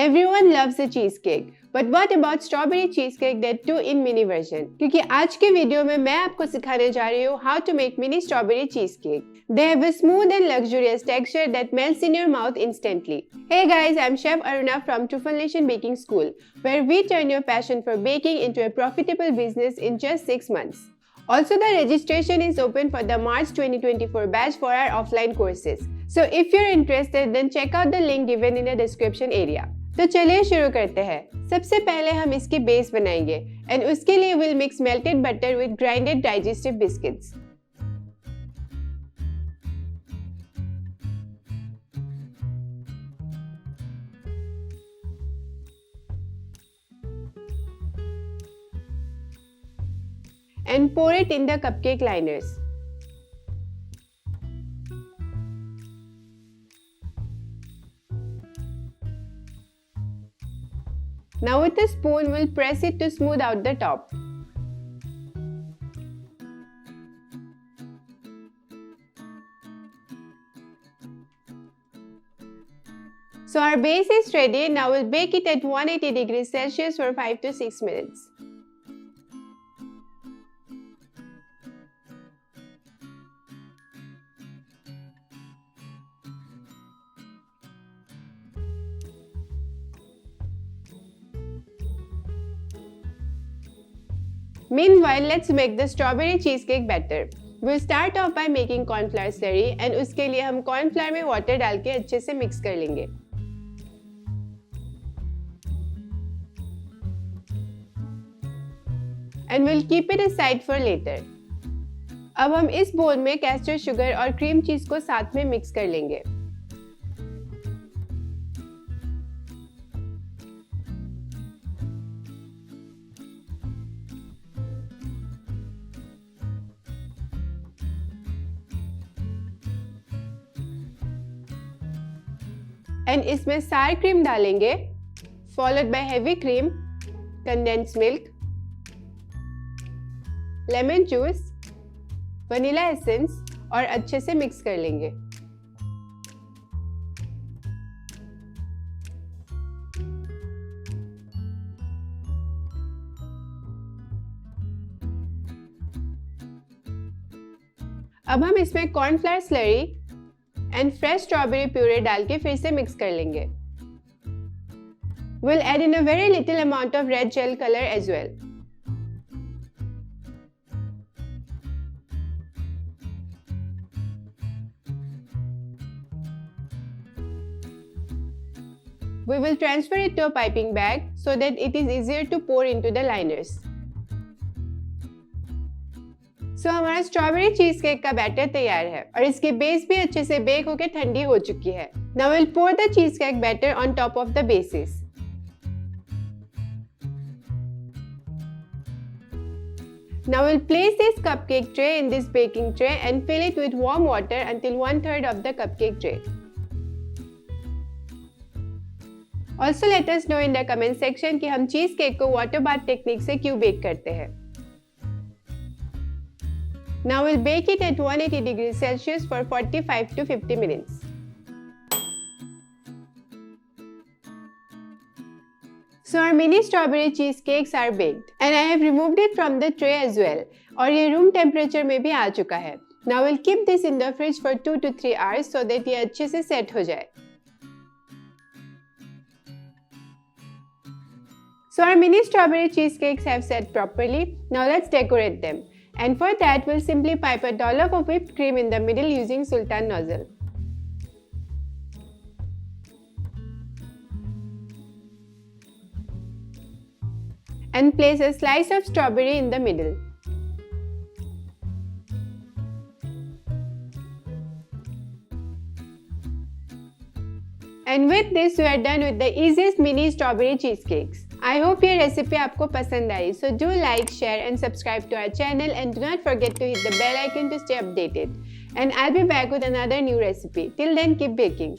Everyone loves a cheesecake, but what about strawberry cheesecake that too in mini version? क्योंकि आज के video में मैं आपको सिखाने जा रही हूँ how to make mini strawberry cheesecake. They have a smooth and luxurious texture that melts in your mouth instantly. Hey guys, I'm Chef Aruna from Truffle Nation Baking School, where we turn your passion for baking into a profitable business in just 6 months. Also, the registration is open for the March 2024 batch for our offline courses. So if you're interested, then check out the link given in the description area. तो चलिए शुरू करते हैं। सबसे पहले हम इसकी base बनाएंगे एंड उसके लिए will mix melted butter with grinded digestive biscuits. And pour it in the cupcake liners. Now with a spoon, we'll press it to smooth out the top. So our base is ready. Now we'll bake it at 180 degrees Celsius for 5 to 6 minutes. Meanwhile, let's make the strawberry cheesecake batter. We'll start off by making cornflour slurry and उसके लिए हम cornflour में water डाल के अच्छे से mix कर लेंगे. And we'll keep it aside for later. अब हम इस bowl में castor sugar और cream cheese को साथ में mix कर लेंगे. एंड इसमें सार क्रीम डालेंगे, followed by heavy cream, condense milk, lemon juice, vanilla essence और अच्छे से मिक्स कर लेंगे। अब हम इसमें cornflour slurry and fresh strawberry puree डाल के फिर से मिक्स कर लेंगे। We'll add in a very little amount of red gel color as well. We will transfer it to a piping bag so that it is easier to pour into the liners. So, हमारा strawberry cheese cake का batter तैयार है और इसकी base भी अच्छे से bake होकर ठंडी हो चुकी है। Now we'll pour the cheesecake batter on top of the bases. Now we'll place this cupcake tray in this baking tray and fill it with warm water until 1/3 of the cupcake tray. Also let us know in the comment section कि हम cheese cake को water bath technique से क्यों bake करते हैं। Now we'll bake it at 180 degrees Celsius for 45 to 50 minutes. So our mini strawberry cheesecakes are baked and I have removed it from the tray as well. और ये room temperature में भी आ चुका है. Now we'll keep this in the fridge for 2 to 3 hours so that ये अच्छे से set हो जाए. So our mini strawberry cheesecakes have set properly. Now let's decorate them. And for that, we'll simply pipe a dollop of whipped cream in the middle using Sultan nozzle. And place a slice of strawberry in the middle. And with this, we are done with the easiest mini strawberry cheesecakes. I hope ये recipe आपको पसंद आई. So do like, share and subscribe to our channel and do not forget to hit the bell icon to stay updated. And I'll be back with another new recipe. Till then, keep baking.